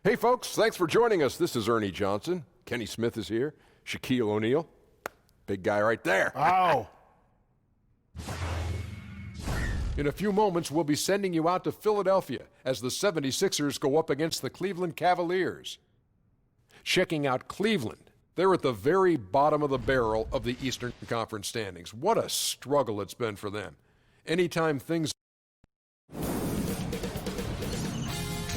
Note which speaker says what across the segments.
Speaker 1: Hey folks, thanks for joining us. This is Ernie Johnson. Kenny Smith is here. Shaquille O'Neal. Big guy right there.
Speaker 2: Oh.
Speaker 1: In a few moments, we'll be sending you out to Philadelphia as the 76ers go up against the Cleveland Cavaliers. Checking out Cleveland. They're at the very bottom of the barrel of the Eastern Conference standings. What a struggle it's been for them. Anytime things...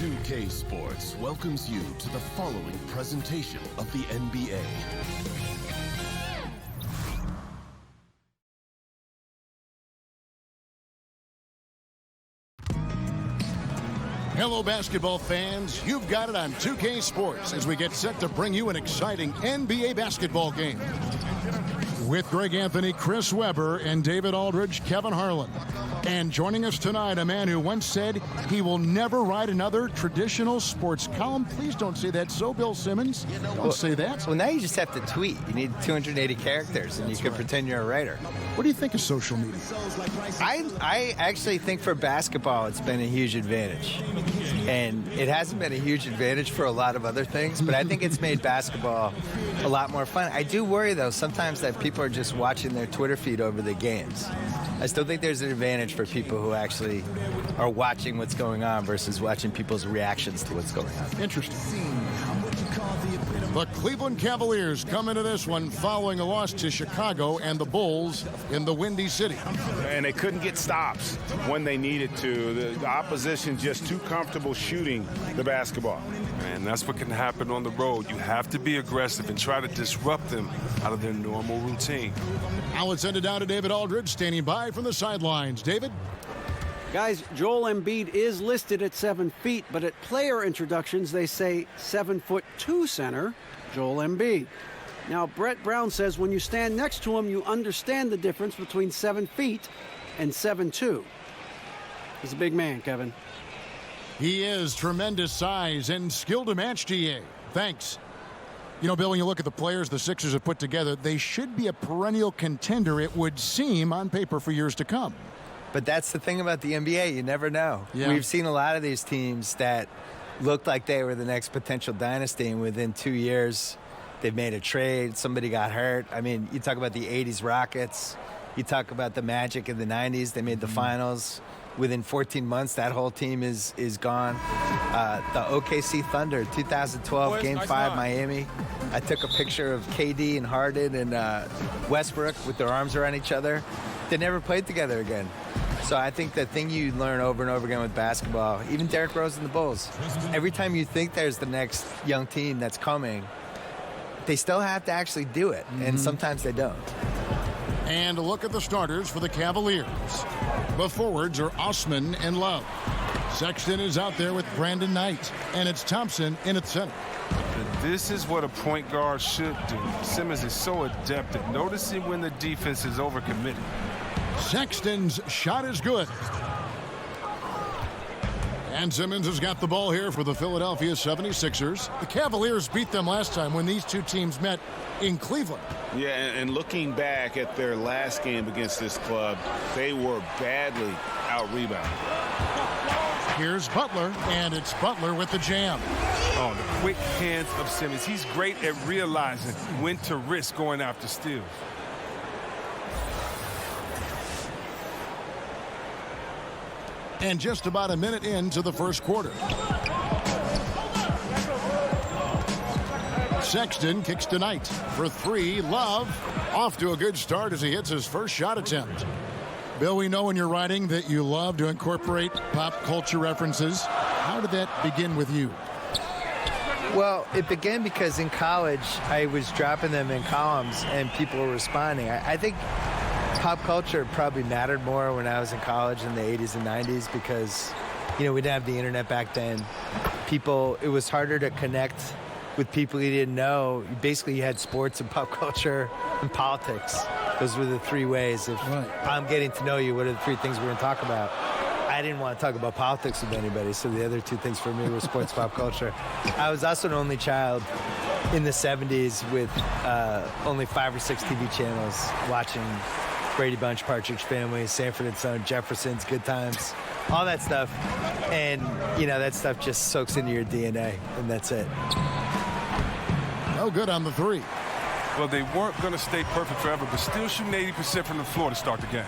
Speaker 3: 2K Sports welcomes you to the following presentation of the NBA.
Speaker 2: Hello, basketball fans. You've got it on 2K Sports as we get set to bring you an exciting NBA basketball game. With Greg Anthony, Chris Webber, and David Aldridge, Kevin Harlan. And joining us tonight, a man who once said he will never write another traditional sports column. Please don't say that so, Bill Simmons. Don't say that.
Speaker 4: Well, now you just have to tweet. You need 280 characters, and you can pretend you're a writer.
Speaker 2: What do you think of social media?
Speaker 4: I actually think for basketball, it's been a huge advantage. And it hasn't been a huge advantage for a lot of other things, but I think it's made basketball a lot more fun. I do worry, though, sometimes that people are just watching their Twitter feed over the games. I still think there's an advantage for people who actually are watching what's going on versus watching people's reactions to what's going on.
Speaker 2: Interesting. The Cleveland Cavaliers come into this one following a loss to Chicago and the Bulls in the Windy City.
Speaker 5: And they couldn't get stops when they needed to. The opposition just too comfortable shooting the basketball.
Speaker 6: And that's what can happen on the road. You have to be aggressive and try to disrupt them out of their normal routine.
Speaker 2: Now let's send it down to David Aldridge, standing by from the sidelines. David?
Speaker 7: Guys, Joel Embiid is listed at 7 feet, but at player introductions, they say 7'2" center, Joel Embiid. Now, Brett Brown says when you stand next to him, you understand the difference between 7 feet and 7'2". He's a big man, Kevin.
Speaker 2: He is tremendous size and skill to match, GA. Thanks. You know, Bill, when you look at the players the Sixers have put together, they should be a perennial contender, it would seem, on paper for years to come.
Speaker 4: But that's the thing about the NBA. You never know.
Speaker 2: Yeah.
Speaker 4: We've seen a lot of these teams that looked like they were the next potential dynasty, and within 2 years, they've made a trade. Somebody got hurt. I mean, you talk about the 80s Rockets. You talk about the Magic in the 90s. They made the finals. Within 14 months, that whole team is gone. The OKC Thunder, 2012, Game 5, Miami. I took a picture of KD and Harden and Westbrook with their arms around each other. They never played together again. So I think the thing you learn over and over again with basketball, even Derrick Rose and the Bulls, every time you think there's the next young team that's coming, they still have to actually do it, and sometimes they don't.
Speaker 2: And a look at the starters for the Cavaliers. The forwards are Osman and Love. Sexton is out there with Brandon Knight, and it's Thompson in at center.
Speaker 6: This is what a point guard should do. Simmons is so adept at noticing when the defense is overcommitted.
Speaker 2: Sexton's shot is good. And Simmons has got the ball here for the Philadelphia 76ers. The Cavaliers beat them last time when these two teams met in Cleveland.
Speaker 5: Yeah, and looking back at their last game against this club, they were badly out-rebounded.
Speaker 2: Here's Butler, and it's Butler with the jam.
Speaker 6: Oh, the quick hands of Simmons. He's great at realizing when to risk going after steals.
Speaker 2: And just about a minute into the first quarter. Sexton kicks to Knight for three. Love off to a good start as he hits his first shot attempt. Bill, we know when you're writing that you love to incorporate pop culture references. How did that begin with you?
Speaker 4: Well, it began because in college, I was dropping them in columns and people were responding. I think pop culture probably mattered more when I was in college in the 80s and 90s because, you know, we didn't have the internet back then. It was harder to connect with people you didn't know. Basically, you had sports and pop culture and politics. Those were the three ways. If I'm getting to know you, what are the three things we're going to talk about? I didn't want to talk about politics with anybody, so the other two things for me were sports, pop culture. I was also an only child in the 70s with only 5 or 6 TV channels watching Brady Bunch, Partridge Family, Sanford and Son, Jefferson's, Good Times. all that stuff. And, you know, that stuff just soaks into your DNA, and that's it.
Speaker 2: No good on the three.
Speaker 6: Well, they weren't going to stay perfect forever, but still shooting 80% from the floor to start the game.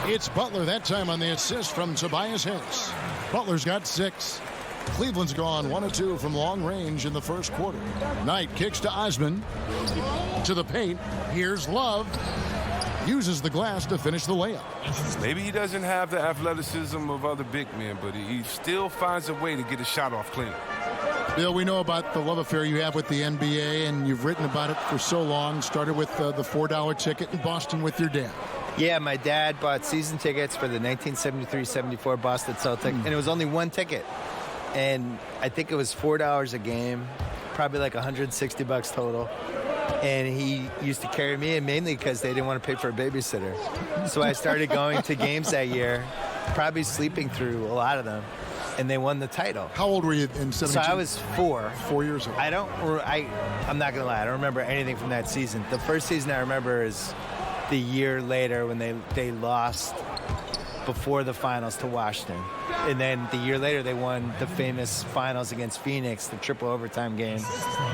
Speaker 2: It's Butler that time on the assist from Tobias Harris. Butler's got 6. Cleveland's gone 1 of 2 from long range in the first quarter. Knight kicks to Osman. To the paint. Here's Love. Uses the glass to finish the layup.
Speaker 6: Maybe he doesn't have the athleticism of other big men, but he still finds a way to get a shot off clean.
Speaker 2: Bill, we know about the love affair you have with the NBA, and you've written about it for so long. Started with the $4 ticket in Boston with your dad.
Speaker 4: Yeah, my dad bought season tickets for the 1973-74 Boston Celtics, and it was only one ticket. And I think it was $4 a game, probably like $160 total. And he used to carry me in mainly because they didn't want to pay for a babysitter. So I started going to games that year, probably sleeping through a lot of them. And they won the title.
Speaker 2: How old were you in 72?
Speaker 4: So I was 4.
Speaker 2: 4 years old.
Speaker 4: I'm not going to lie. I don't remember anything from that season. The first season I remember is the year later when they lost before the finals to Washington. And then the year later, they won the famous finals against Phoenix, the triple overtime game.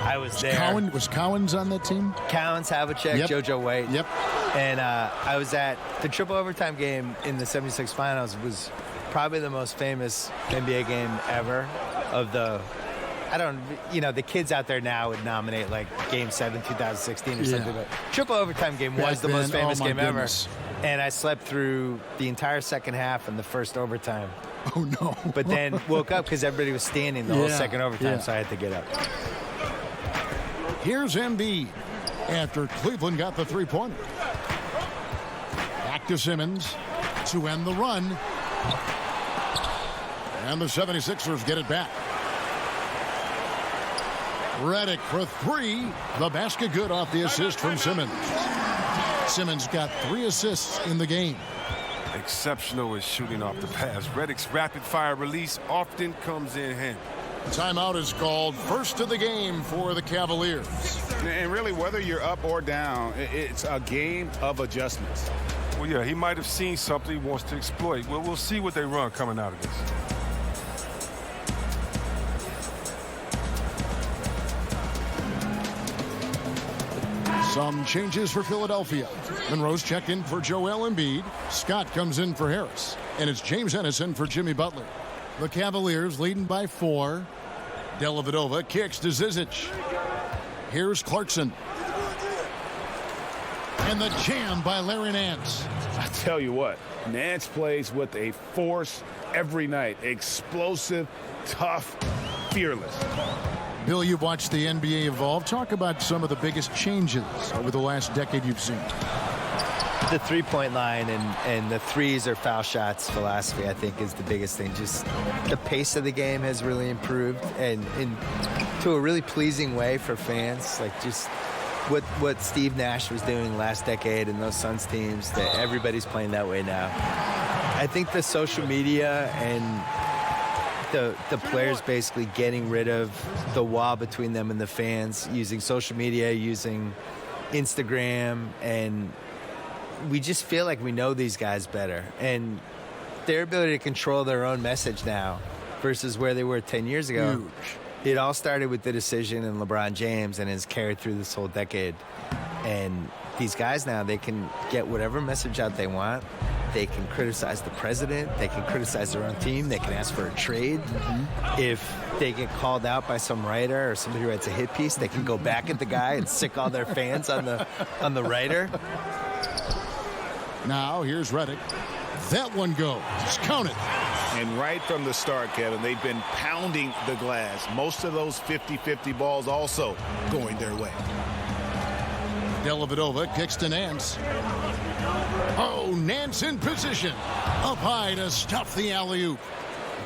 Speaker 4: I was there.
Speaker 2: Was Cowens on that team?
Speaker 4: Cowens, Havlicek,
Speaker 2: Yep.
Speaker 4: JoJo White.
Speaker 2: Yep.
Speaker 4: And I was at the triple overtime game in the 76 finals. Was probably the most famous NBA game ever of the, the kids out there now would nominate like Game 7, 2016 or something. But triple overtime game was the most famous game ever. And I slept through the entire second half and the first overtime.
Speaker 2: Oh, no.
Speaker 4: But then woke up because everybody was standing the whole second overtime, so I had to get up.
Speaker 2: Here's Embiid after Cleveland got the three-pointer. Back to Simmons to end the run. And the 76ers get it back. Redick for 3. The basket good off the assist from Simmons. Simmons got 3 assists in the game.
Speaker 6: Exceptional at shooting off the pass. Redick's rapid-fire release often comes in handy.
Speaker 2: Timeout is called. First of the game for the Cavaliers.
Speaker 5: And really, whether you're up or down, it's a game of adjustments.
Speaker 6: Well, yeah, he might have seen something he wants to exploit. Well, we'll see what they run coming out of this.
Speaker 2: Some changes for Philadelphia. Monroe's checked in for Joel Embiid. Scott comes in for Harris. And it's James Ennison for Jimmy Butler. The Cavaliers leading by 4. Dellavedova kicks to Zizic. Here's Clarkson. And the jam by Larry Nance.
Speaker 5: I tell you what, Nance plays with a force every night. Explosive, tough, fearless.
Speaker 2: Bill, you've watched the NBA evolve. Talk about some of the biggest changes over the last decade you've seen.
Speaker 4: The three-point line and the threes or foul shots philosophy, I think, is the biggest thing. Just the pace of the game has really improved and to a really pleasing way for fans. Like just what Steve Nash was doing last decade in those Suns teams, that everybody's playing that way now. I think the social media and the players basically getting rid of the wall between them and the fans, using social media, using Instagram, and we just feel like we know these guys better. And their ability to control their own message now versus where they were 10 years ago.
Speaker 2: Huge.
Speaker 4: It all started with the decision in LeBron James and has carried through this whole decade. And these guys now, they can get whatever message out they want. They can criticize the president. They can criticize their own team. They can ask for a trade. If they get called out by some writer or somebody who writes a hit piece, they can go back at the guy and sick all their fans on the writer.
Speaker 2: Now here's Redick. That one goes. Count it.
Speaker 5: And right from the start, Kevin, they've been pounding the glass. Most of those 50-50 balls also going their way.
Speaker 2: Dellavedova kicks to Nance. Oh, Nance in position. Up high to stuff the alley-oop.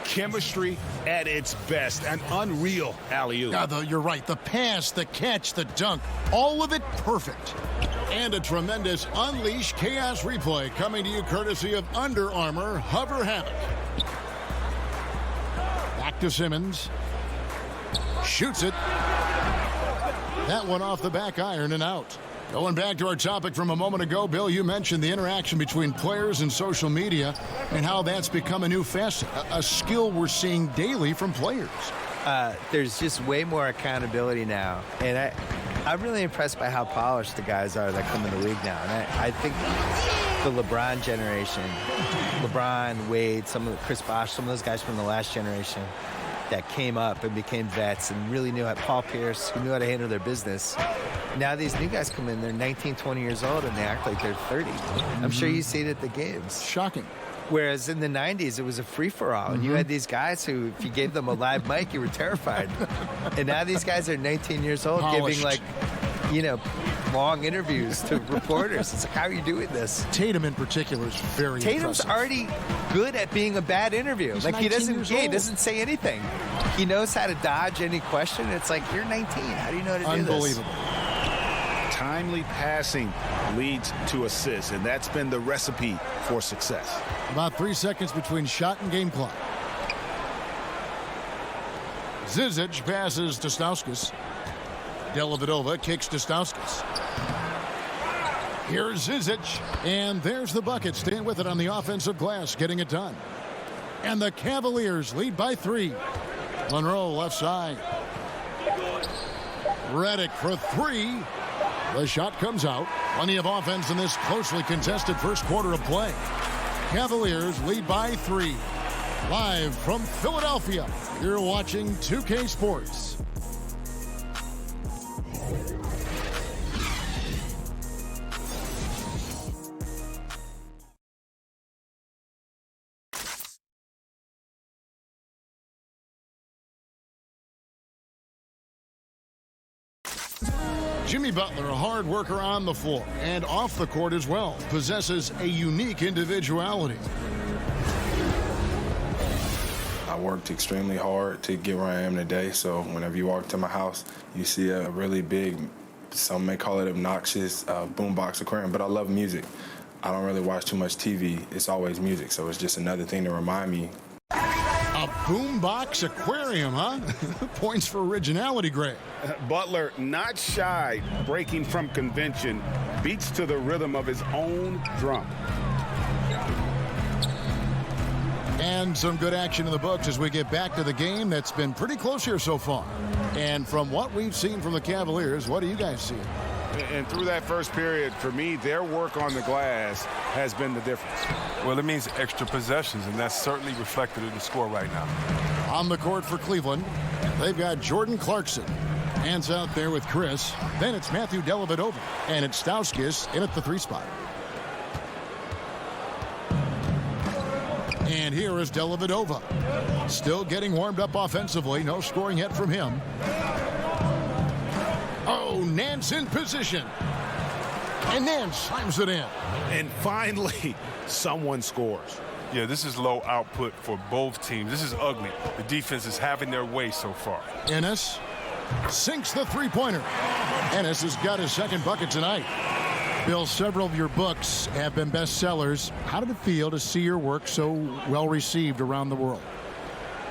Speaker 5: Chemistry at its best. An unreal alley-oop.
Speaker 2: You're right. The pass, the catch, the dunk. All of it perfect. And a tremendous Unleash Chaos replay coming to you courtesy of Under Armour Hover Havoc. Back to Simmons. Shoots it. That one off the back iron and out. Going back to our topic from a moment ago, Bill, you mentioned the interaction between players and social media and how that's become a new facet, a skill we're seeing daily from players.
Speaker 4: There's just way more accountability now. And I'm really impressed by how polished the guys are that come in the league now. And I think the LeBron generation, LeBron, Wade, Chris Bosh, some of those guys from the last generation that came up and became vets and really knew how, Paul Pierce, who knew how to handle their business. Now these new guys come in, they're 19, 20 years old, and they act like they're 30. I'm sure you see it at the games.
Speaker 2: Shocking.
Speaker 4: Whereas in the 90s, it was a free-for-all. And you had these guys who, if you gave them a live mic, you were terrified. And now these guys are 19 years old
Speaker 2: Polished.
Speaker 4: giving, long interviews to reporters. It's like, how are you doing this?
Speaker 2: Tatum in particular is very
Speaker 4: Tatum's
Speaker 2: impressive.
Speaker 4: already good at being a bad interview.
Speaker 2: He's
Speaker 4: He
Speaker 2: 19 years old.
Speaker 4: doesn't say anything. He knows how to dodge any question. It's like, you're 19. How do you know how to do this?
Speaker 2: Unbelievable.
Speaker 5: Timely passing leads to assists, and that's been the recipe for success.
Speaker 2: About 3 seconds between shot and game clock. Zizic passes to Stauskas. Dellavedova kicks to Stauskas. Here's Zizic, and there's the bucket. Staying with it on the offensive glass, getting it done. And the Cavaliers lead by 3. Monroe left side. Redick for 3. The shot comes out. Plenty of offense in this closely contested first quarter of play. Cavaliers lead by 3. Live from Philadelphia, you're watching 2K Sports. Jimmy Butler, a hard worker on the floor and off the court as well, possesses a unique individuality.
Speaker 8: I worked extremely hard to get where I am today, so whenever you walk to my house, you see a really big, some may call it obnoxious, boombox aquarium, but I love music. I don't really watch too much TV. It's always music, so it's just another thing to remind me.
Speaker 2: A boombox aquarium, huh? Points for originality, Greg.
Speaker 5: Butler, not shy, breaking from convention, beats to the rhythm of his own drum.
Speaker 2: And some good action in the books as we get back to the game that's been pretty close here so far. And from what we've seen from the Cavaliers, what do you guys see?
Speaker 5: And through that first period, for me, their work on the glass has been the difference.
Speaker 6: Well, it means extra possessions, and that's certainly reflected in the score right now.
Speaker 2: On the court for Cleveland, they've got Jordan Clarkson. Hands out there with Chris. Then it's Matthew Dellavedova. And it's Stauskas in at the 3 spot. And here is Dellavedova. Still getting warmed up offensively. No scoring yet from him. Oh, Nance in position. And Nance slams it in.
Speaker 5: And finally, someone scores.
Speaker 6: Yeah, this is low output for both teams. This is ugly. The defense is having their way so far.
Speaker 2: Ennis sinks the three-pointer. Ennis has got his second bucket tonight. Bill, several of your books have been bestsellers. How did it feel to see your work so well received around the world?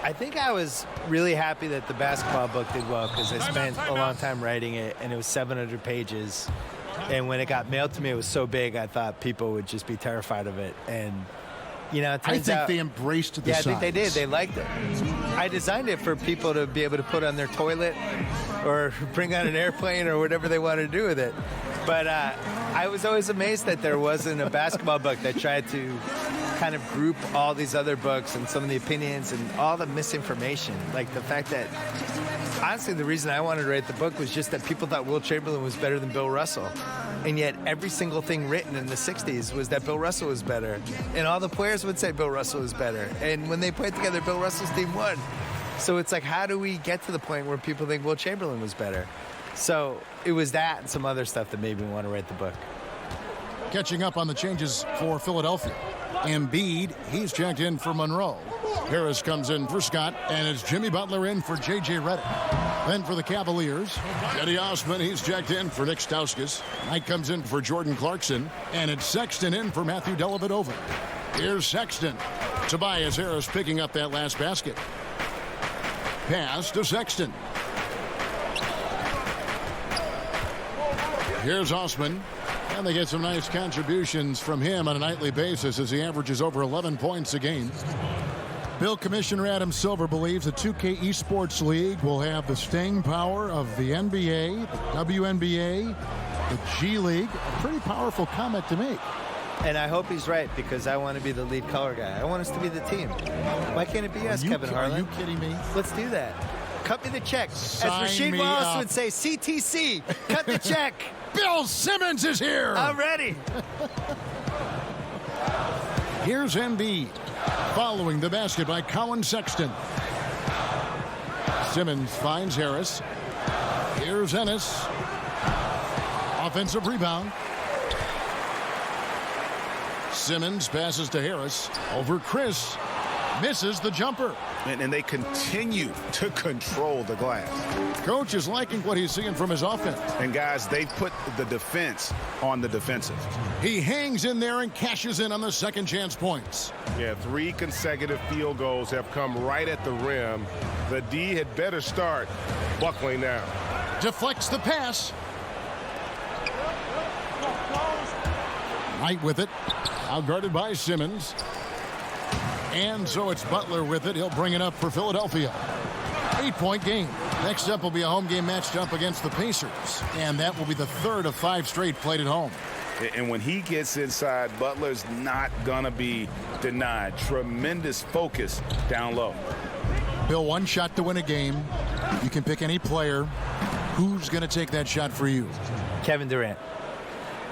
Speaker 4: I think I was really happy that the basketball book did well because I spent a long time writing it, and it was 700 pages. And when it got mailed to me, it was so big, I thought people would just be terrified of it. And, it turns out
Speaker 2: they embraced the
Speaker 4: Yeah,
Speaker 2: size.
Speaker 4: I think they did. They liked it. I designed it for people to be able to put on their toilet or bring on an airplane or whatever they wanted to do with it. But I was always amazed that there wasn't a basketball book that tried to kind of group all these other books and some of the opinions and all the misinformation. Like the fact that, honestly, the reason I wanted to write the book was just that people thought Will Chamberlain was better than Bill Russell. And yet every single thing written in the 60s was that Bill Russell was better. And all the players would say Bill Russell was better. And when they played together, Bill Russell's team won. So it's like, how do we get to the point where people think Will Chamberlain was better? So it was that and some other stuff that made me want to write the book.
Speaker 2: Catching up on the changes for Philadelphia. Embiid, he's checked in for Monroe. Harris comes in for Scott, and it's Jimmy Butler in for J.J. Redick. Then for the Cavaliers, Eddie Osman, he's checked in for Nick Stauskas. Knight comes in for Jordan Clarkson, and it's Sexton in for Matthew Dellavedova. Here's Sexton. Tobias Harris picking up that last basket. Pass to Sexton. Here's Osman. And they get some nice contributions from him on a nightly basis as he averages over 11 points a game. Bill Commissioner Adam Silver believes the 2K Esports League will have the staying power of the NBA, the WNBA, the G League. A pretty powerful comment to make.
Speaker 4: And I hope he's right, because I want to be the lead color guy. I want us to be the team. Why can't it be us, Kevin Harlan?
Speaker 2: Are you kidding me?
Speaker 4: Let's do that. Cut me the check.
Speaker 2: Sign
Speaker 4: As Rasheed
Speaker 2: me
Speaker 4: Wallace
Speaker 2: up.
Speaker 4: would say, CTC, cut the check.
Speaker 2: Bill Simmons is here.
Speaker 4: I'm ready.
Speaker 2: Here's Embiid. Following the basket by Colin Sexton. Simmons finds Harris. Here's Ennis. Offensive rebound. Simmons passes to Harris. Over Chris. Misses the jumper.
Speaker 5: And they continue to control the glass.
Speaker 2: Coach is liking what he's seeing from his offense.
Speaker 5: And guys, they put the defense on the defensive.
Speaker 2: He hangs in there and cashes in on the second chance points.
Speaker 6: Yeah, 3 consecutive field goals have come right at the rim. The D had better start buckling now.
Speaker 2: Deflects the pass. Knight with it. Outguarded by Simmons. And so it's Butler with it. He'll bring it up for Philadelphia. 8-point game. Next up will be a home game matched up against the Pacers. And that will be the third of 5 straight played at home.
Speaker 5: And when he gets inside, Butler's not going to be denied. Tremendous focus down low.
Speaker 2: Bill, one shot to win a game. You can pick any player. Who's going to take that shot for you?
Speaker 4: Kevin Durant.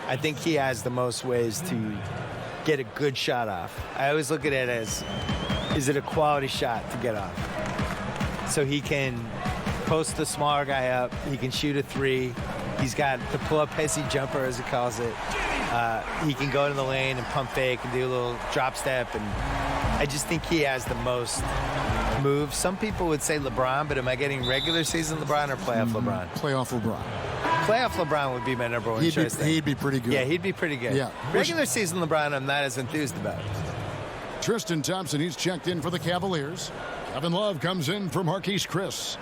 Speaker 4: I think he has the most ways to get a good shot off. I always look at it as, is it a quality shot to get off? So he can post the smaller guy up. He can shoot a 3. He's got the pull-up hissy jumper, as he calls it. He can go to the lane and pump fake and do a little drop step. And I just think he has the most moves. Some people would say LeBron, but am I getting regular season LeBron or playoff LeBron?
Speaker 2: Playoff LeBron.
Speaker 4: Playoff LeBron would be my number one choice.
Speaker 2: He'd be pretty good.
Speaker 4: Yeah, he'd be pretty good.
Speaker 2: Yeah.
Speaker 4: Regular season LeBron, I'm not as enthused about.
Speaker 2: Tristan Thompson, he's checked in for the Cavaliers. Kevin Love comes in for Marquise Chris.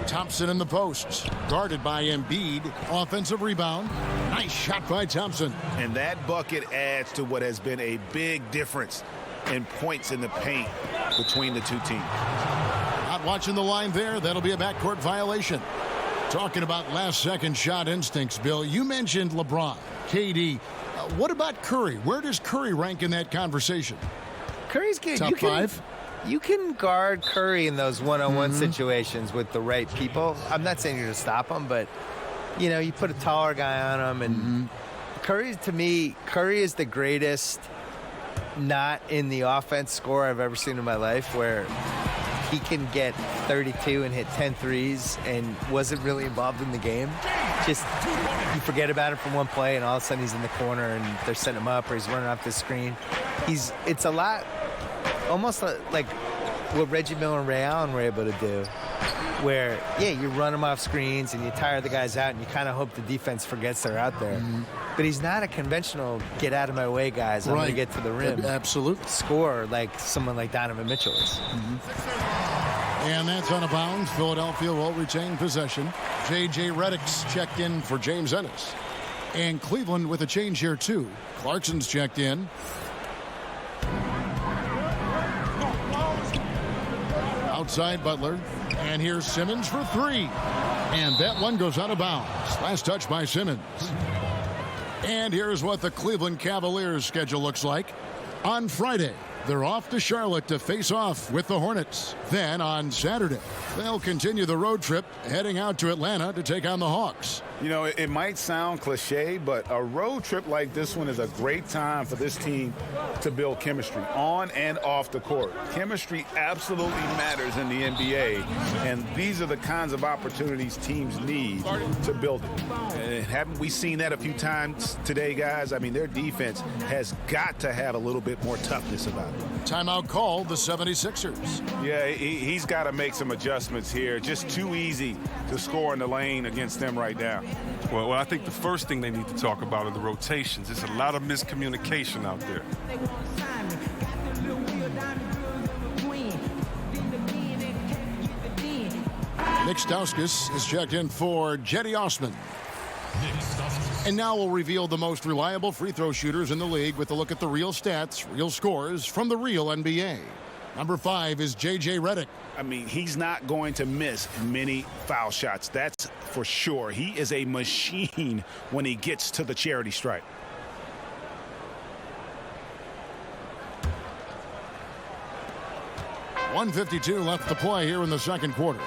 Speaker 2: Thompson in the post, guarded by Embiid. Offensive rebound. Nice shot by Thompson.
Speaker 5: And that bucket adds to what has been a big difference in points in the paint between the two teams.
Speaker 2: Not watching the line there. That'll be a backcourt violation. Talking about last-second shot instincts, Bill, you mentioned LeBron, KD. What about Curry? Where does Curry rank in that conversation?
Speaker 4: Curry's good.
Speaker 2: Top 5?
Speaker 4: You can guard Curry in those one-on-one situations with the right people. I'm not saying you're going to stop him, but, you know, you put a taller guy on him. And Curry, to me, Curry is the greatest not in the offense scorer I've ever seen in my life, where he can get 32 and hit 10 threes and wasn't really involved in the game. Just, you forget about it from one play, and all of a sudden he's in the corner and they're setting him up, or he's running off the screen. It's a lot, almost like what Reggie Miller and Ray Allen were able to do, where, yeah, you run them off screens and you tire the guys out and you kind of hope the defense forgets they're out there. But he's not a conventional get-out-of-my-way guys. I'm going to get to the rim.
Speaker 2: Absolutely.
Speaker 4: Score like someone like Donovan Mitchell is.
Speaker 2: And that's on a bounds. Philadelphia will retain possession. J.J. Redick's checked in for James Ennis. And Cleveland with a change here, too. Clarkson's checked in. Outside Butler. And here's Simmons for 3. And that one goes out of bounds. Last touch by Simmons. And here's what the Cleveland Cavaliers schedule looks like. On Friday, they're off to Charlotte to face off with the Hornets. Then on Saturday, they'll continue the road trip, heading out to Atlanta to take on the Hawks.
Speaker 5: You know, it might sound cliche, but a road trip like this one is a great time for this team to build chemistry on and off the court. Chemistry absolutely matters in the NBA, and these are the kinds of opportunities teams need to build it. And haven't we seen that a few times today, guys? I mean, their defense has got to have a little bit more toughness about it.
Speaker 2: Timeout called the 76ers.
Speaker 6: Yeah, he's got to make some adjustments here. Just too easy to score in the lane against them right now. Well, I think the first thing they need to talk about are the rotations. There's a lot of miscommunication out there.
Speaker 2: Nick Stauskas is checked in for Jetty Osman. And now we'll reveal the most reliable free throw shooters in the league with a look at the real stats, real scores from the real NBA. Number 5 is J.J. Redick.
Speaker 5: I mean, he's not going to miss many foul shots. That's for sure. He is a machine when he gets to the charity stripe.
Speaker 2: .152 left to play here in the second quarter.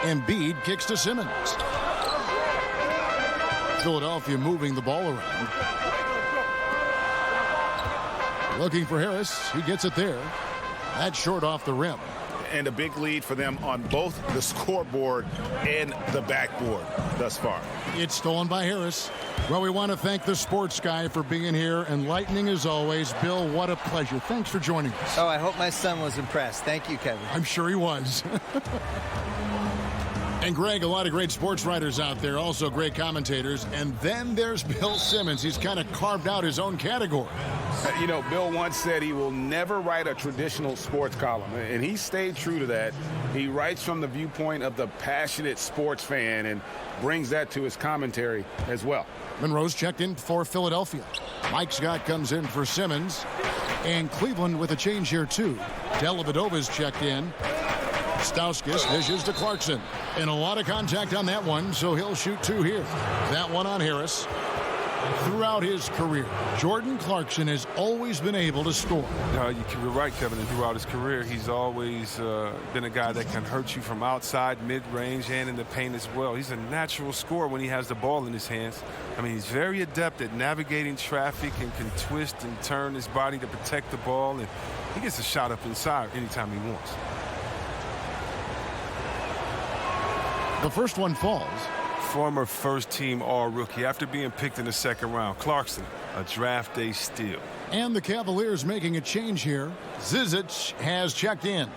Speaker 2: Embiid kicks to Simmons. Philadelphia moving the ball around. Looking for Harris. He gets it there. That's short off the rim.
Speaker 5: And a big lead for them on both the scoreboard and the backboard thus far.
Speaker 2: It's stolen by Harris. Well, we want to thank the sports guy for being here. Enlightening as always. Bill, what a pleasure. Thanks for joining us.
Speaker 4: Oh, I hope my son was impressed. Thank you, Kevin.
Speaker 2: I'm sure he was. And Greg, a lot of great sports writers out there, also great commentators. And then there's Bill Simmons. He's kind of carved out his own category.
Speaker 5: You know, Bill once said he will never write a traditional sports column, and he stayed true to that. He writes from the viewpoint of the passionate sports fan and brings that to his commentary as well.
Speaker 2: Monroe's checked in for Philadelphia. Mike Scott comes in for Simmons. And Cleveland with a change here, too. Dellavedova's checked in. Stauskas dishes to Clarkson. And a lot of contact on that one, so he'll shoot 2 here. That one on Harris. Throughout his career, Jordan Clarkson has always been able to score.
Speaker 6: You're right, Kevin. And throughout his career, he's always been a guy that can hurt you from outside, mid-range, and in the paint as well. He's a natural scorer when he has the ball in his hands. I mean, he's very adept at navigating traffic and can twist and turn his body to protect the ball. And he gets a shot up inside anytime he wants.
Speaker 2: The first one falls.
Speaker 6: Former first-team All-Rookie after being picked in the second round. Clarkson, a draft day steal.
Speaker 2: And the Cavaliers making a change here. Zizic has checked in.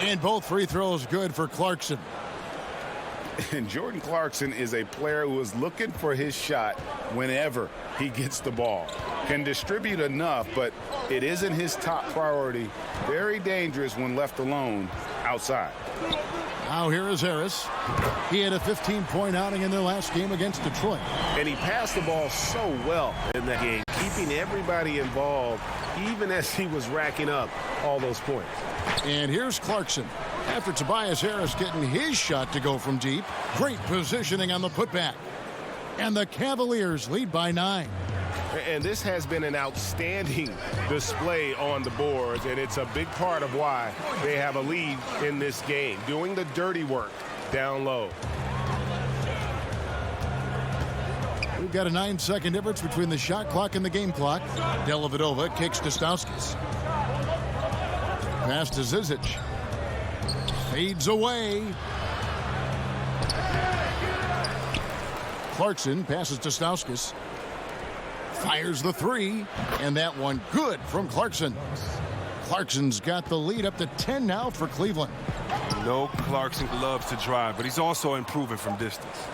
Speaker 2: And both free throws good for Clarkson.
Speaker 5: And Jordan Clarkson is a player who is looking for his shot whenever he gets the ball. Can distribute enough, but it isn't his top priority. Very dangerous when left alone outside.
Speaker 2: Now here is Harris. He had a 15-point outing in their last game against Detroit.
Speaker 9: And he passed the ball so well in that game, keeping everybody involved, even as he was racking up all those points.
Speaker 2: And here's Clarkson. After Tobias Harris getting his shot to go from deep. Great positioning on the putback. And the Cavaliers lead by 9.
Speaker 9: And this has been an outstanding display on the boards, and it's a big part of why they have a lead in this game, doing the dirty work down low.
Speaker 2: We've got a 9-second difference between the shot clock and the game clock. Dellavedova kicks to Stauskas. Pass to Zizic. Fades away. Clarkson passes to Stauskas. Fires the 3. And that one good from Clarkson. Clarkson's got the lead up to 10 now for Cleveland.
Speaker 6: No, Clarkson loves to drive, but he's also improving from distance.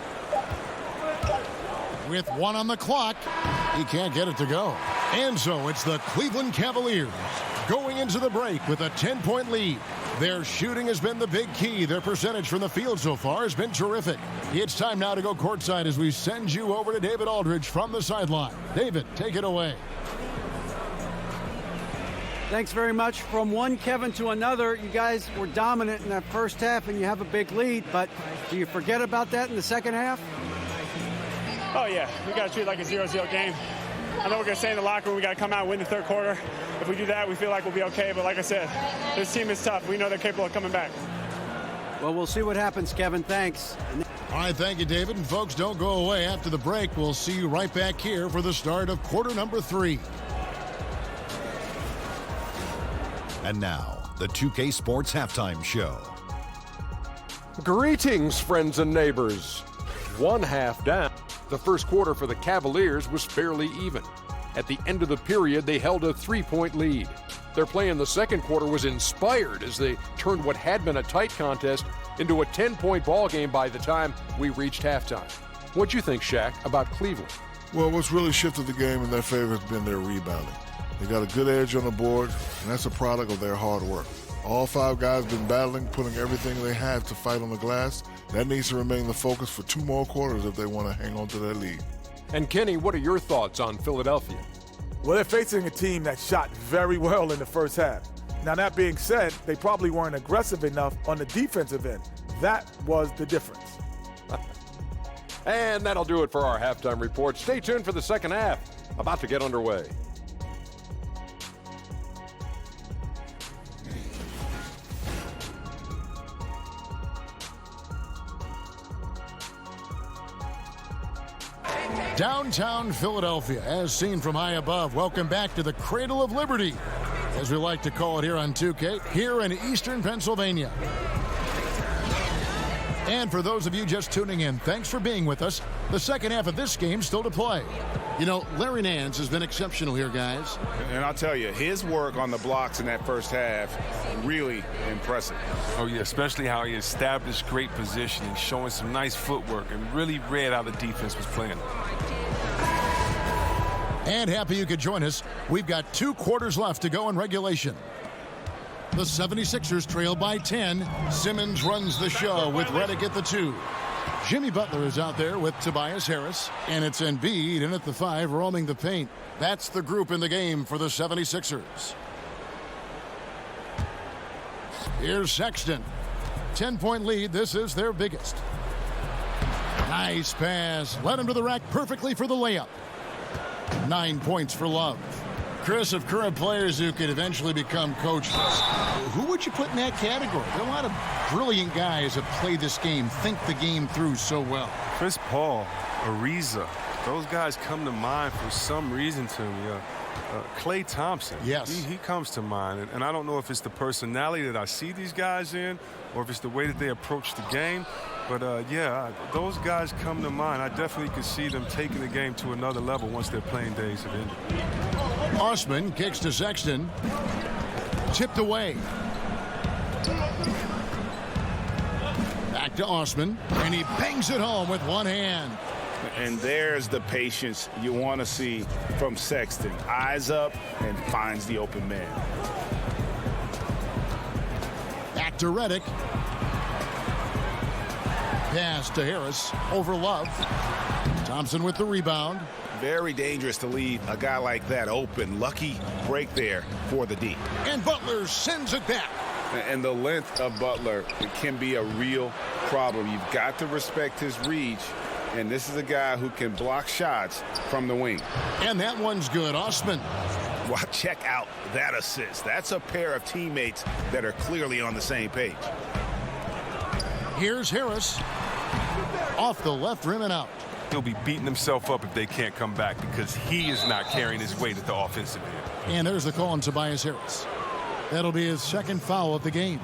Speaker 2: With 1 on the clock, he can't get it to go. And so it's the Cleveland Cavaliers going into the break with a 10-point lead. Their shooting has been the big key. Their percentage from the field so far has been terrific. It's time now to go courtside as we send you over to David Aldridge from the sideline. David, take it away.
Speaker 7: Thanks very much. From one Kevin to another, you guys were dominant in that first half and you have a big lead, but do you forget about that in the second half?
Speaker 10: Oh, yeah. We got to treat it like a 0-0 game. I know we're going to stay in the locker room. We got to come out and win the third quarter. If we do that, we feel like we'll be okay. But like I said, this team is tough. We know they're capable of coming back.
Speaker 7: Well, we'll see what happens, Kevin. Thanks.
Speaker 2: All right, thank you, David. And folks, don't go away. After the break, we'll see you right back here for the start of quarter number 3.
Speaker 11: And now, the 2K Sports Halftime Show.
Speaker 1: Greetings, friends and neighbors. 1 half down. The first quarter for the Cavaliers was fairly even. At the end of the period, they held a 3-point lead. Their play in the second quarter was inspired as they turned what had been a tight contest into a 10-point ball game by the time we reached halftime. What'd you think, Shaq, about Cleveland?
Speaker 12: Well, what's really shifted the game in their favor has been their rebounding. They got a good edge on the board, and that's a product of their hard work. All 5 guys been battling, putting everything they have to fight on the glass. That needs to remain the focus for 2 more quarters if they want to hang on to their lead.
Speaker 1: And Kenny, what are your thoughts on Philadelphia?
Speaker 13: Well, they're facing a team that shot very well in the first half. Now, that being said, they probably weren't aggressive enough on the defensive end. That was the difference.
Speaker 1: And that'll do it for our halftime report. Stay tuned for the second half. About to get underway.
Speaker 2: Downtown Philadelphia, as seen from high above. Welcome back to the Cradle of Liberty, as we like to call it here on 2K, here in eastern Pennsylvania. And for those of you just tuning in, thanks for being with us. The second half of this game still to play. You know, Larry Nance has been exceptional here, guys.
Speaker 5: And I'll tell you, his work on the blocks in that first half, really impressive.
Speaker 6: Oh, yeah, especially how he established great positioning, showing some nice footwork, and really read how the defense was playing.
Speaker 2: And happy you could join us. We've got 2 quarters left to go in regulation. The 76ers trail by 10. Simmons runs the show with Redick at the 2. Jimmy Butler is out there with Tobias Harris. And it's Embiid in at the 5, roaming the paint. That's the group in the game for the 76ers. Here's Sexton. 10-point lead. This is their biggest. Nice pass. Led him to the rack perfectly for the layup. 9 points for Love. Chris, of current players who could eventually become coaches, who would you put in that category? There are a lot of brilliant guys that play this game, think the game through so well.
Speaker 6: Chris Paul, Ariza, those guys come to mind for some reason to me. Klay Thompson.
Speaker 2: Yes.
Speaker 6: He comes to mind. And I don't know if it's the personality that I see these guys in or if it's the way that they approach the game. But, yeah, those guys come to mind. I definitely could see them taking the game to another level once their playing days have ended.
Speaker 2: Osman kicks to Sexton. Tipped away. Back to Osman. And he bangs it home with one hand.
Speaker 5: And there's the patience you want to see from Sexton. Eyes up and finds the open man.
Speaker 2: Back to Redick. Pass to Harris. Over Love. Thompson with the rebound.
Speaker 5: Very dangerous to leave a guy like that open. Lucky break there for the D.
Speaker 2: And Butler sends it back.
Speaker 5: And the length of Butler, it can be a real problem. You've got to respect his reach. And this is a guy who can block shots from the wing.
Speaker 2: And that one's good. Osman.
Speaker 5: Well, check out that assist. That's a pair of teammates that are clearly on the same page.
Speaker 2: Here's Harris. Off the left rim and out.
Speaker 6: He'll be beating himself up if they can't come back because he is not carrying his weight at the offensive end.
Speaker 2: And there's the call on Tobias Harris. That'll be his second foul of the game.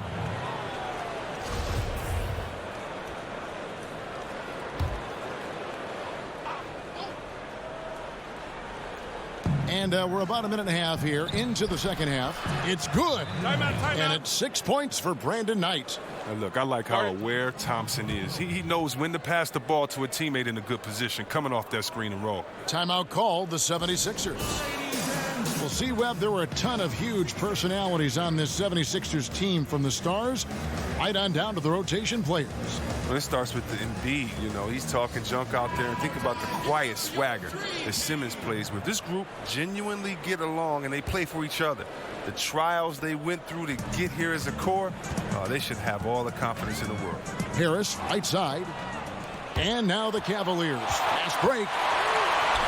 Speaker 2: And we're about a minute and a half here into the second half. It's good. And it's 6 points for Brandon Knight.
Speaker 6: Now look, I like how aware Thompson is. He knows when to pass the ball to a teammate in a good position, coming off that screen and roll.
Speaker 2: Timeout called the 76ers. Well, see, Webb, there were a ton of huge personalities on this 76ers team, from the stars right on down to the rotation players.
Speaker 6: Well, it starts with the Embiid. You know, he's talking junk out there. And think about the quiet swagger that Simmons plays with. This group genuinely get along, and they play for each other. The trials they went through to get here as a core, they should have all the confidence in the world.
Speaker 2: Harris, right side. And now the Cavaliers. Fast break.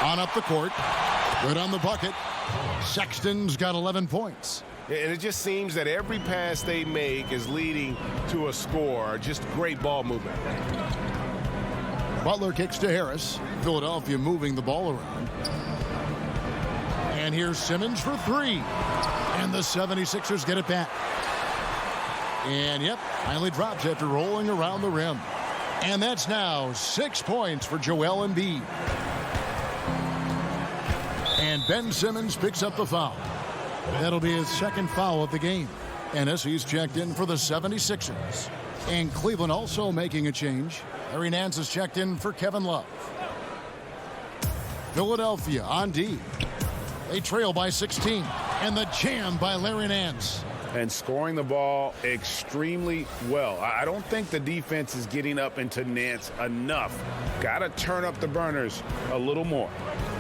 Speaker 2: On up the court. Good on the bucket. Sexton's got 11 points.
Speaker 9: And it just seems that every pass they make is leading to a score. Just great ball movement.
Speaker 2: Butler kicks to Harris. Philadelphia moving the ball around. And here's Simmons for 3. And the 76ers get it back. And, yep, finally drops after rolling around the rim. And that's now 6 points for Joel Embiid. And Ben Simmons picks up the foul. That'll be his second foul of the game. And as he's checked in for the 76ers. And Cleveland also making a change. Larry Nance is checked in for Kevin Love. Philadelphia on D. They trail by 16. And the jam by Larry Nance.
Speaker 5: And scoring the ball extremely well. I don't think the defense is getting up into Nance enough. Got to turn up the burners a little more.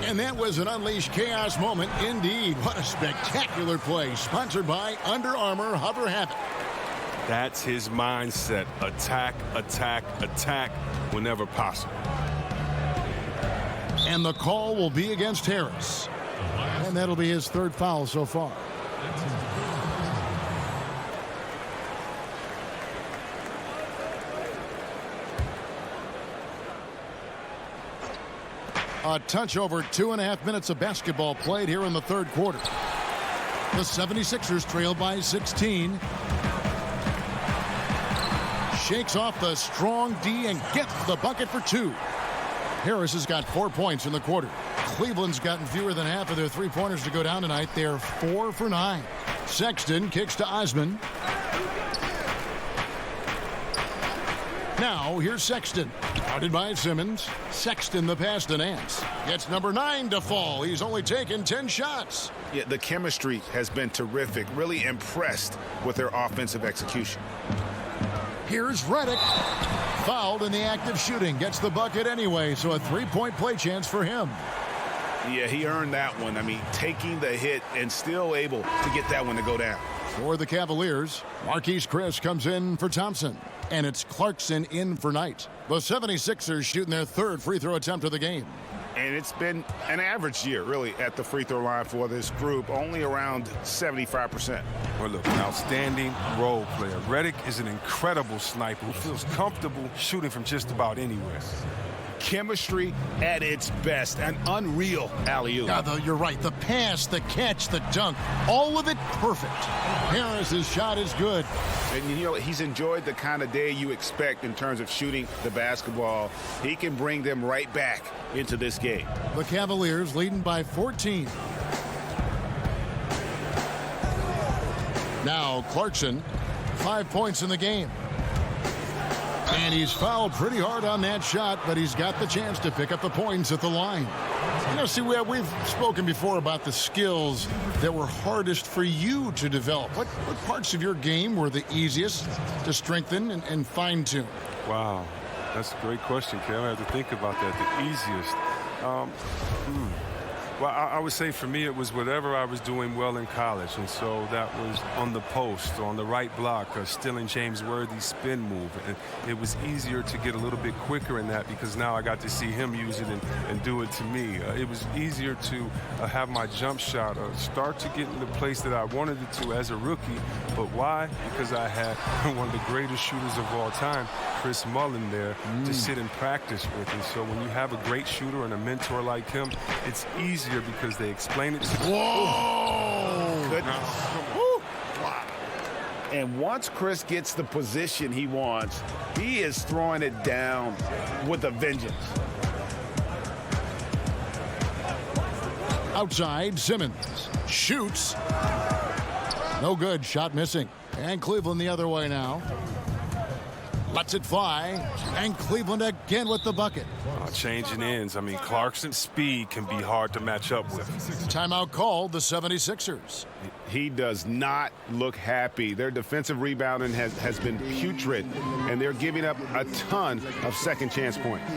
Speaker 2: And that was an unleashed chaos moment indeed. What a spectacular play. Sponsored by Under Armour Hover Habit.
Speaker 6: That's his mindset. Attack, attack, attack whenever possible.
Speaker 2: And the call will be against Harris. And that'll be his third foul so far. A touch over 2.5 minutes of basketball played here in the third quarter. The 76ers trail by 16. Shakes off the strong D and gets the bucket for 2. Harris has got 4 points in the quarter. Cleveland's gotten fewer than half of their three-pointers to go down tonight. They're 4 for 9. Sexton kicks to Osman. Now, here's Sexton. Guarded by Simmons. Sexton the pass to Nance. Gets number 9 to fall. He's only taken 10 shots.
Speaker 5: Yeah, the chemistry has been terrific. Really impressed with their offensive execution.
Speaker 2: Here's Redick. Fouled in the act of shooting. Gets the bucket anyway, so a three-point play chance for him.
Speaker 5: Yeah, he earned that one. I mean, taking the hit and still able to get that one to go down.
Speaker 2: For the Cavaliers, Marquise Chris comes in for Thompson. And it's Clarkson in for Knight. The 76ers shooting their third free throw attempt of the game.
Speaker 5: And it's been an average year, really, at the free throw line for this group, only around 75%.
Speaker 6: Well, look, an outstanding role player. Redick is an incredible sniper who feels comfortable shooting from just about anywhere.
Speaker 5: Chemistry at its best, an unreal alley-oop.
Speaker 2: Yeah, you're right. The pass, the catch, the dunk, all of it perfect. Harris's shot is good.
Speaker 5: And you know, he's enjoyed the kind of day you expect in terms of shooting the basketball. He can bring them right back into this game.
Speaker 2: The Cavaliers leading by 14. Now Clarkson, 5 points in the game. And he's fouled pretty hard on that shot, but he's got the chance to pick up the points at the line. You know, see, we've spoken before about the skills that were hardest for you to develop. What parts of your game were the easiest to strengthen and fine-tune?
Speaker 6: Wow, that's a great question, Kev. I have to think about that. The easiest. Well, I would say for me it was whatever I was doing well in college, and so that was on the post, on the right block, stealing James Worthy's spin move. And it was easier to get a little bit quicker in that because now I got to see him use it and do it to me. It was easier to have my jump shot start to get in the place that I wanted it to as a rookie. But why? Because I had one of the greatest shooters of all time, Chris Mullin, there to sit and practice with. And so when you have a great shooter and a mentor like him, it's easier because they explain it to you.
Speaker 5: Whoa! Goodness. Wow. And once Chris gets the position he wants, he is throwing it down with a vengeance.
Speaker 2: Outside, Simmons shoots. No good. Shot missing. And Cleveland the other way now. Lets it fly. And Cleveland again with the bucket.
Speaker 6: Changing ends. I mean, Clarkson's speed can be hard to match up with.
Speaker 2: Timeout called the 76ers.
Speaker 5: He does not look happy. Their defensive rebounding has been putrid, and they're giving up a ton of second chance points.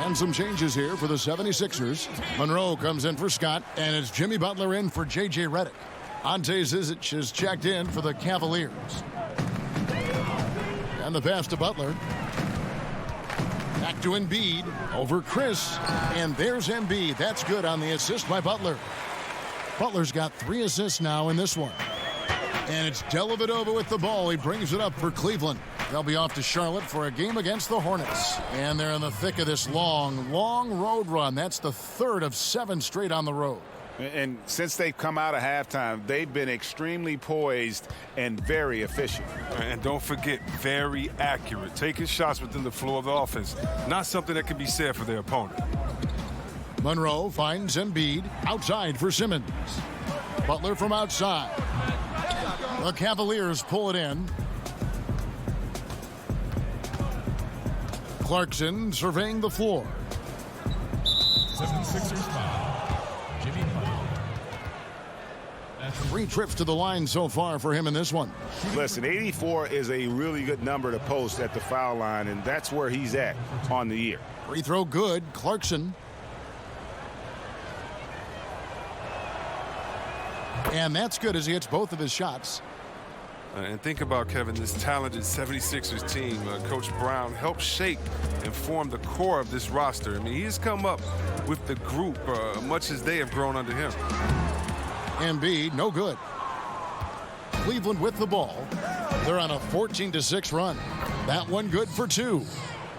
Speaker 2: And some changes here for the 76ers. Monroe comes in for Scott, and it's Jimmy Butler in for J.J. Redick. Ante Zizic is checked in for the Cavaliers. And the pass to Butler. Back to Embiid, over Chris, and there's Embiid. That's good on the assist by Butler. Butler's got 3 assists now in this one. And it's Dellavedova with the ball. He brings it up for Cleveland. They'll be off to Charlotte for a game against the Hornets. And they're in the thick of this long road run. That's the 3rd of 7 straight on the road.
Speaker 5: And since they've come out of halftime, they've been extremely poised and very efficient.
Speaker 6: And don't forget, very accurate. Taking shots within the floor of the offense. Not something that can be said for their opponent.
Speaker 2: Monroe finds Embiid outside for Simmons. Butler from outside. The Cavaliers pull it in. Clarkson surveying the floor.
Speaker 14: 76ers foul. Jimmy foul.
Speaker 2: 3 trips to the line so far for him in this one.
Speaker 5: Listen, 84 is a really good number to post at the foul line, and that's where he's at on the year.
Speaker 2: Free throw good. Clarkson. And that's good as he hits both of his shots.
Speaker 6: And think about, Kevin, this talented 76ers team. Coach Brown helped shape and form the core of this roster. I mean, he's come up with the group much as they have grown under him.
Speaker 2: Embiid, no good. Cleveland with the ball. They're on a 14-6 run. That one good for 2.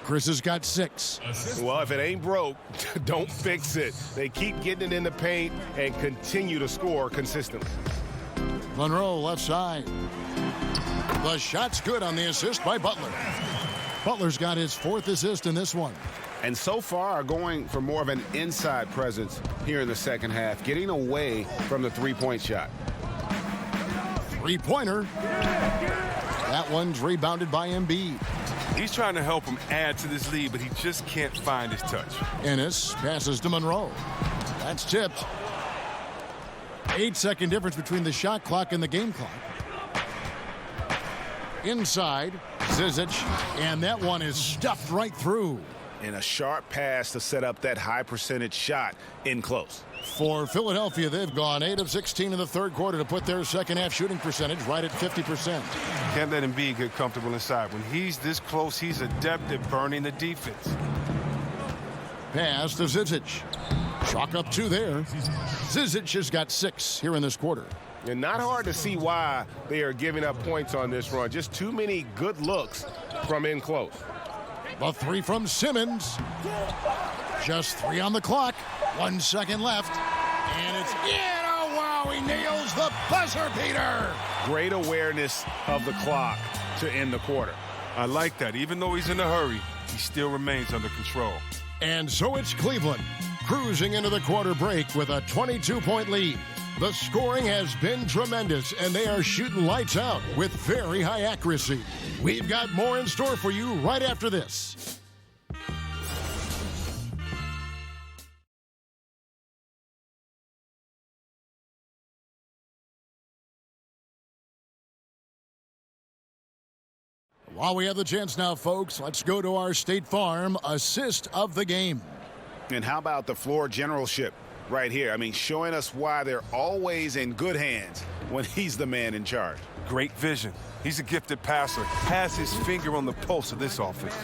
Speaker 2: Chris has got 6.
Speaker 9: Well, if it ain't broke, don't fix it. They keep getting it in the paint and continue to score consistently.
Speaker 2: Monroe left side. The shot's good on the assist by Butler. Butler's got his 4th assist in this one.
Speaker 5: And so far are going for more of an inside presence here in the second half, getting away from the three-point shot.
Speaker 2: Three-pointer. That one's rebounded by Embiid.
Speaker 6: He's trying to help him add to this lead, but he just can't find his touch.
Speaker 2: Ennis passes to Monroe. That's tipped. 8-second difference between the shot clock and the game clock. Inside, Zizic, and that one is stuffed right through.
Speaker 5: And a sharp pass to set up that high percentage shot in close.
Speaker 2: For Philadelphia, they've gone 8 of 16 in the 3rd quarter to put their second half shooting percentage right at 50%.
Speaker 6: Can't let Embiid get comfortable inside. When he's this close, he's adept at burning the defense.
Speaker 2: Pass to Zizic. Chalk up 2 there. Zizic has got 6 here in this quarter.
Speaker 9: And not hard to see why they are giving up points on this run. Just too many good looks from in close.
Speaker 2: The 3 from Simmons. Just 3 on the clock. 1 second left. And it's in. Oh, wow, he nails the buzzer beater.
Speaker 9: Great awareness of the clock to end the quarter.
Speaker 6: I like that. Even though he's in a hurry, he still remains under control.
Speaker 2: And so it's Cleveland cruising into the quarter break with a 22-point lead. The scoring has been tremendous, and they are shooting lights out with very high accuracy. We've got more in store for you right after this. While we have the chance now, folks, let's go to our State Farm assist of the game.
Speaker 5: And how about the floor generalship right here? I mean, showing us why they're always in good hands when he's the man in charge.
Speaker 6: Great vision. He's a gifted passer. Has his finger on the pulse of this offense.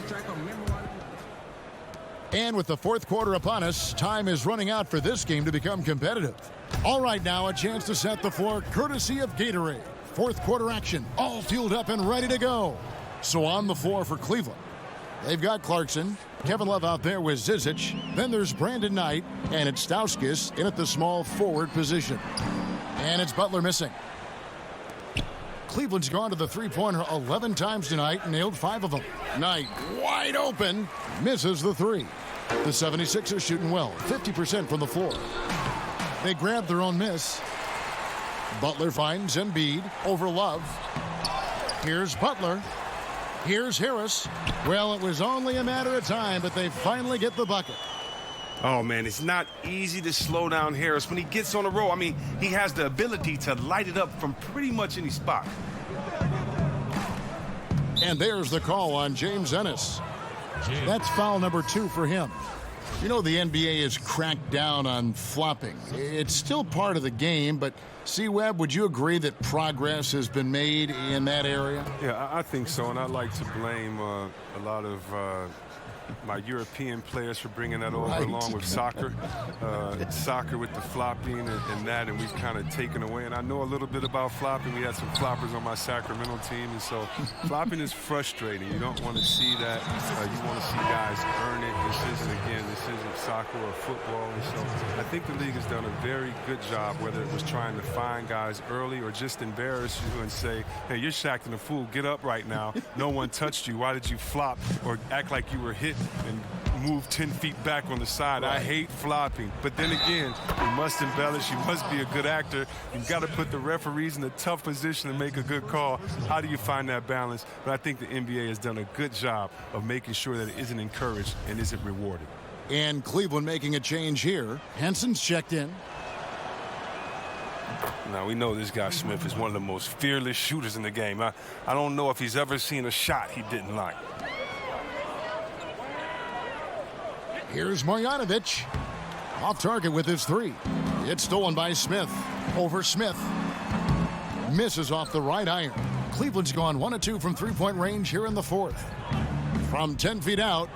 Speaker 2: And with the 4th quarter upon us, time is running out for this game to become competitive. All right, now a chance to set the floor courtesy of Gatorade. 4th quarter action, all fueled up and ready to go. So on the floor for Cleveland, they've got Clarkson, Kevin Love out there with Zizic. Then there's Brandon Knight, and it's Stauskas in at the small forward position. And it's Butler missing. Cleveland's gone to the three-pointer 11 times tonight and nailed 5 of them. Knight wide open, misses the 3. The 76ers shooting well, 50% from the floor. They grab their own miss. Butler finds Embiid over Love. Here's Butler. Here's Harris. Well, it was only a matter of time, but they finally get the bucket.
Speaker 6: Oh, man, it's not easy to slow down Harris when he gets on a roll. I mean, he has the ability to light it up from pretty much any spot.
Speaker 2: And there's the call on James Ennis. That's foul number 2 for him. You know, the NBA has cracked down on flopping. It's still part of the game, but C-Webb, would you agree that progress has been made in that area?
Speaker 6: Yeah, I think so, and I'd like to blame a lot of my European players for bringing that over along with soccer. Soccer with the flopping and that, and we've kind of taken away. And I know a little bit about flopping. We had some floppers on my Sacramento team, and so flopping is frustrating. You don't want to see that. You want to see guys earn it. This isn't soccer or football. And so I think the league has done a very good job, whether it was trying to find guys early or just embarrass you and say, hey, you're acting a fool. Get up right now. No one touched you. Why did you flop or act like you were hit and move 10 feet back on the side? I hate flopping. But then again, you must embellish. You must be a good actor. You've got to put the referees in a tough position to make a good call. How do you find that balance? But I think the NBA has done a good job of making sure that it isn't encouraged and isn't rewarded.
Speaker 2: And Cleveland making a change here. Henson's checked in.
Speaker 6: Now, we know this guy Smith is one of the most fearless shooters in the game. I don't know if he's ever seen a shot he didn't like.
Speaker 2: Here's Marjanovic. Off target with his three. It's stolen by Smith. Over Smith. Misses off the right iron. Cleveland's gone 1 of 2 from three-point range here in the fourth. From 10 feet out,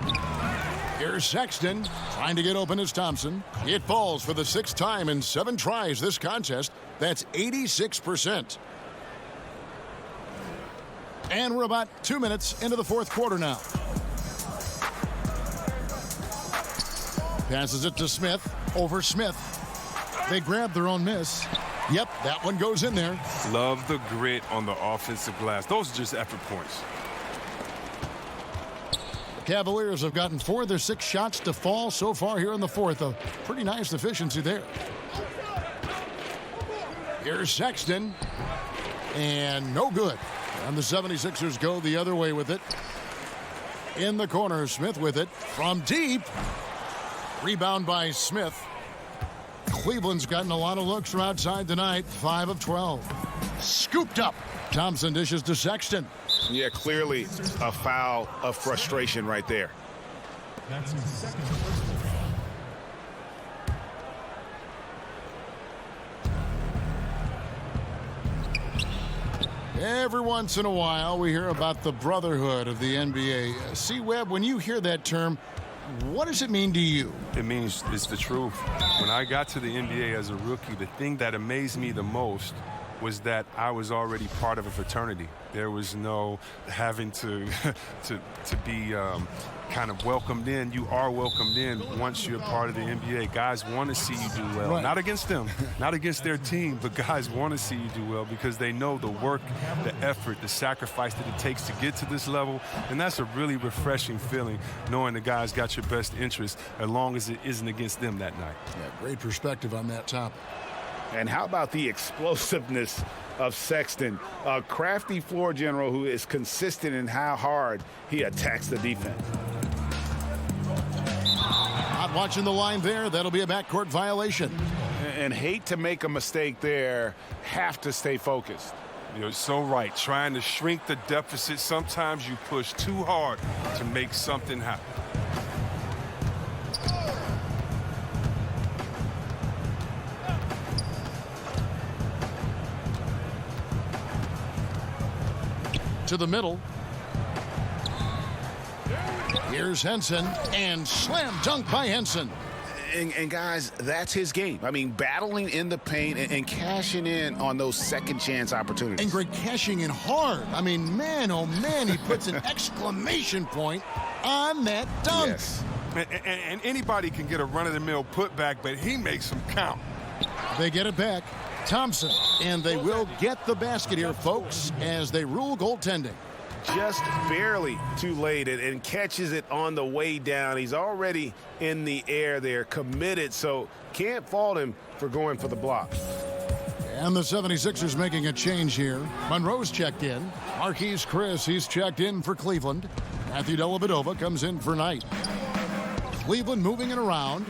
Speaker 2: here's Sexton trying to get open as Thompson. It falls for the 6th time in 7 tries this contest. That's 86%. And we're about 2 minutes into the fourth quarter now. Passes it to Smith. Over Smith. They grab their own miss. Yep, that one goes in there.
Speaker 6: Love the grit on the offensive glass. Those are just effort points.
Speaker 2: Cavaliers have gotten 4 of their 6 shots to fall so far here in the fourth. A pretty nice efficiency there. Here's Sexton. And no good. And the 76ers go the other way with it. In the corner, Smith with it. From deep. Rebound by Smith. Cleveland's gotten a lot of looks from outside tonight. 5 of 12. Scooped up. Thompson dishes to Sexton.
Speaker 5: Yeah, clearly a foul of frustration right there.
Speaker 14: That's his second.
Speaker 2: Every once in a while, we hear about the brotherhood of the NBA. C-Webb, when you hear that term, what does it mean to you?
Speaker 6: It means it's the truth. When I got to the NBA as a rookie, the thing that amazed me the most was that I was already part of a fraternity. There was no having to be kind of welcomed in. You are welcomed in once you're part of the NBA. Guys want to see you do well. Right. Not against them, not against their team, but guys want to see you do well because they know the work, the effort, the sacrifice that it takes to get to this level. And that's a really refreshing feeling, knowing the guys got your best interest as long as it isn't against them that night.
Speaker 2: Yeah, great perspective on that topic.
Speaker 5: And how about the explosiveness of Sexton, a crafty floor general who is consistent in how hard he attacks the defense.
Speaker 2: Not watching the line there. That'll be a backcourt violation.
Speaker 5: And hate to make a mistake there, have to stay focused.
Speaker 6: You're so right. Trying to shrink the deficit, sometimes you push too hard to make something happen.
Speaker 2: To the middle. Here's Henson, and slam dunk by Henson.
Speaker 5: And guys, that's his game. I mean, battling in the paint and cashing in on those second chance opportunities.
Speaker 2: And Greg, cashing in hard. I mean, man, oh man, he puts an exclamation point on that dunk.
Speaker 5: Yes.
Speaker 6: And anybody can get a run-of-the-mill putback, but he makes them count.
Speaker 2: They get it back. Thompson, and they will get the basket here, folks, as they rule goaltending.
Speaker 5: Just barely too late and catches it on the way down. He's already in the air there, committed, so can't fault him for going for the block.
Speaker 2: And the 76ers making a change here. Monroe's checked in. Marquise Chris, he's checked in for Cleveland. Matthew Dellavedova comes in for Knight. Cleveland moving it around.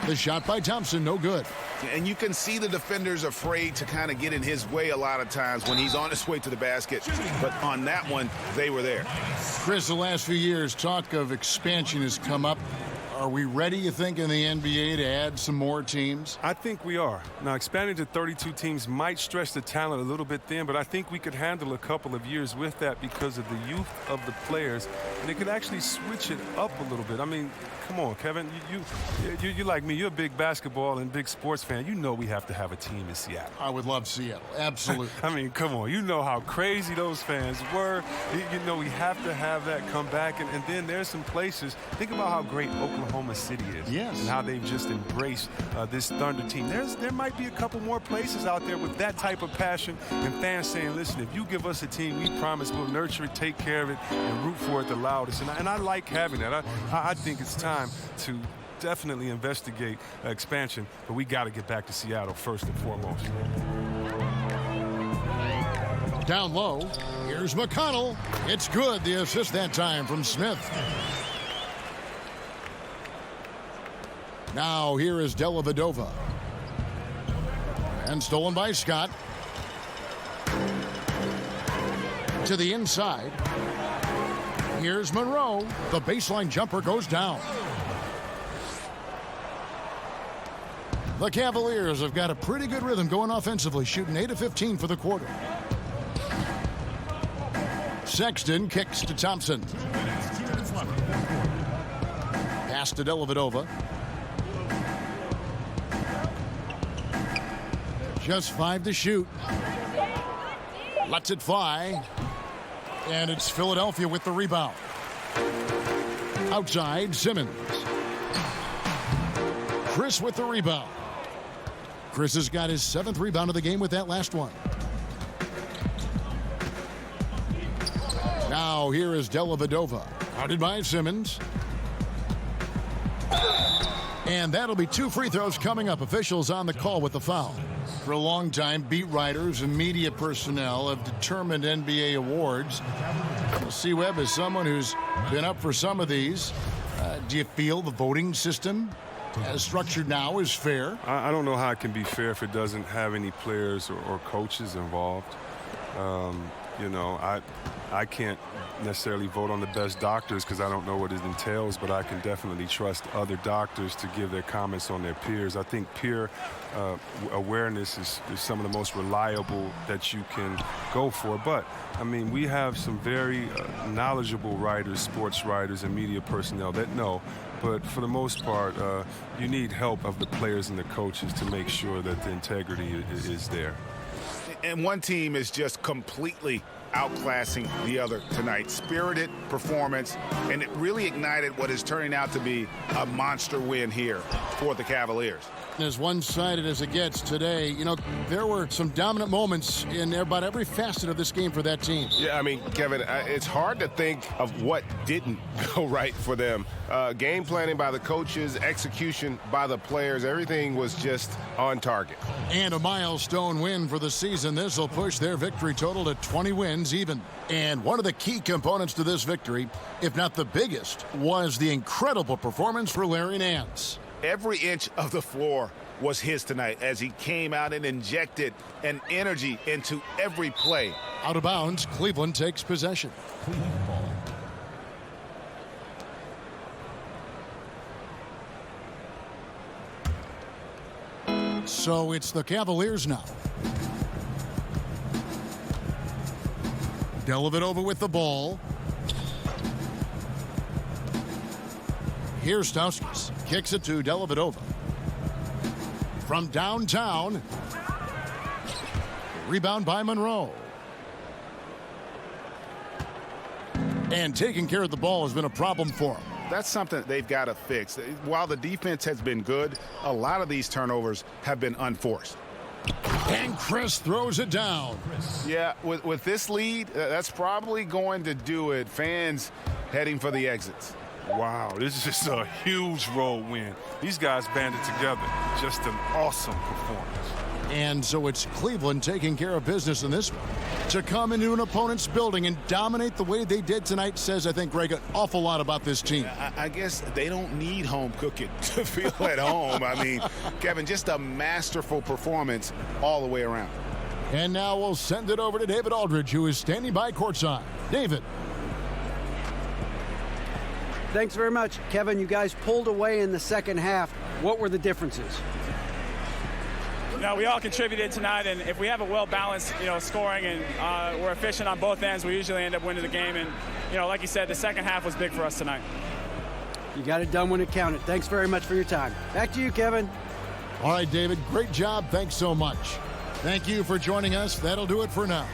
Speaker 2: The shot by Thompson, no good.
Speaker 5: And you can see the defenders afraid to kind of get in his way a lot of times when he's on his way to the basket. But on that one, they were there.
Speaker 2: Chris, the last few years, talk of expansion has come up. Are we ready, you think, in the NBA to add some more teams?
Speaker 6: I think we are. Now, expanding to 32 teams might stretch the talent a little bit thin, but I think we could handle a couple of years with that because of the youth of the players, and it could actually switch it up a little bit. I mean, come on, Kevin. You like me. You're a big basketball and big sports fan. You know we have to have a team in Seattle.
Speaker 2: I would love Seattle. Absolutely.
Speaker 6: I mean, come on. You know how crazy those fans were. You know we have to have that come back. And then there's some places. Think about how great Oklahoma City is.
Speaker 2: Yes.
Speaker 6: And how they've just embraced this Thunder team. There might be a couple more places out there with that type of passion and fans saying, listen, if you give us a team, we promise we'll nurture it, take care of it, and root for it the loudest. And I like having that. I think it's time to definitely investigate expansion, but we got to get back to Seattle first and foremost.
Speaker 2: Down low, here's McConnell. It's good, the assist that time from Smith. Now here is Dellavedova. And stolen by Scott. To the inside. Here's Monroe. The baseline jumper goes down. The Cavaliers have got a pretty good rhythm going offensively, shooting 8 of 15 for the quarter. Sexton kicks to Thompson. Pass to Dellavedova. Just 5 to shoot. Lets it fly. And it's Philadelphia with the rebound. Outside, Simmons. Chris with the rebound. Chris has got his 7th rebound of the game with that last one. Now here is Dellavedova. Guarded by Simmons. And that'll be 2 free throws coming up. Officials on the call with the foul. For a long time, beat writers and media personnel have determined NBA awards. C-Webb is someone who's been up for some of these. Do you feel the voting system as structured now is fair?
Speaker 6: I don't know how it can be fair if it doesn't have any players or coaches involved. You know, I can't necessarily vote on the best doctors because I don't know what it entails, but I can definitely trust other doctors to give their comments on their peers. I think peer awareness is some of the most reliable that you can go for. But, I mean, we have some very knowledgeable writers, sports writers, and media personnel that know. But for the most part, you need help of the players and the coaches to make sure that the integrity is there.
Speaker 5: And one team is just completely outclassing the other tonight. Spirited performance, and it really ignited what is turning out to be a monster win here for the Cavaliers.
Speaker 2: As one-sided as it gets today, you know, there were some dominant moments in about every facet of this game for that team.
Speaker 9: Yeah, I mean, Kevin, it's hard to think of what didn't go right for them. Game planning by the coaches, execution by the players, everything was just on target.
Speaker 2: And a milestone win for the season. This will push their victory total to 20 wins even. And one of the key components to this victory, if not the biggest, was the incredible performance for Larry Nance.
Speaker 5: Every inch of the floor was his tonight as he came out and injected an energy into every play.
Speaker 2: Out of bounds, Cleveland takes possession. So it's the Cavaliers now. Dellavedova with the ball. Here's Stauskas. Kicks it to Dellavedova. From downtown. Rebound by Monroe. And taking care of the ball has been a problem for him.
Speaker 5: That's something they've got to fix. While the defense has been good, a lot of these turnovers have been unforced.
Speaker 2: And Chris throws it down.
Speaker 5: Yeah, with this lead, that's probably going to do it. Fans heading for the exits.
Speaker 6: Wow, this is just a huge road win. These guys banded together. Just an awesome performance.
Speaker 2: And so it's Cleveland taking care of business in this one. To come into an opponent's building and dominate the way they did tonight says, I think, Greg, an awful lot about this team.
Speaker 5: I guess they don't need home cooking to feel at home. I mean, Kevin, just a masterful performance all the way around.
Speaker 2: And now we'll send it over to David Aldridge, who is standing by courtside. David.
Speaker 7: Thanks very much. Kevin, you guys pulled away in the second half. What were the differences?
Speaker 10: No, we all contributed tonight, and if we have a well-balanced, scoring and we're efficient on both ends, we usually end up winning the game. And, like you said, the second half was big for us tonight.
Speaker 7: You got it done when it counted. Thanks very much for your time. Back to you, Kevin.
Speaker 2: All right, David, great job. Thanks so much. Thank you for joining us. That'll do it for now.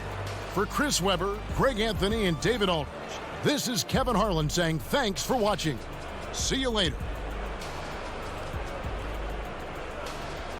Speaker 2: For Chris Webber, Greg Anthony, and David Aldridge, this is Kevin Harlan saying thanks for watching. See you later.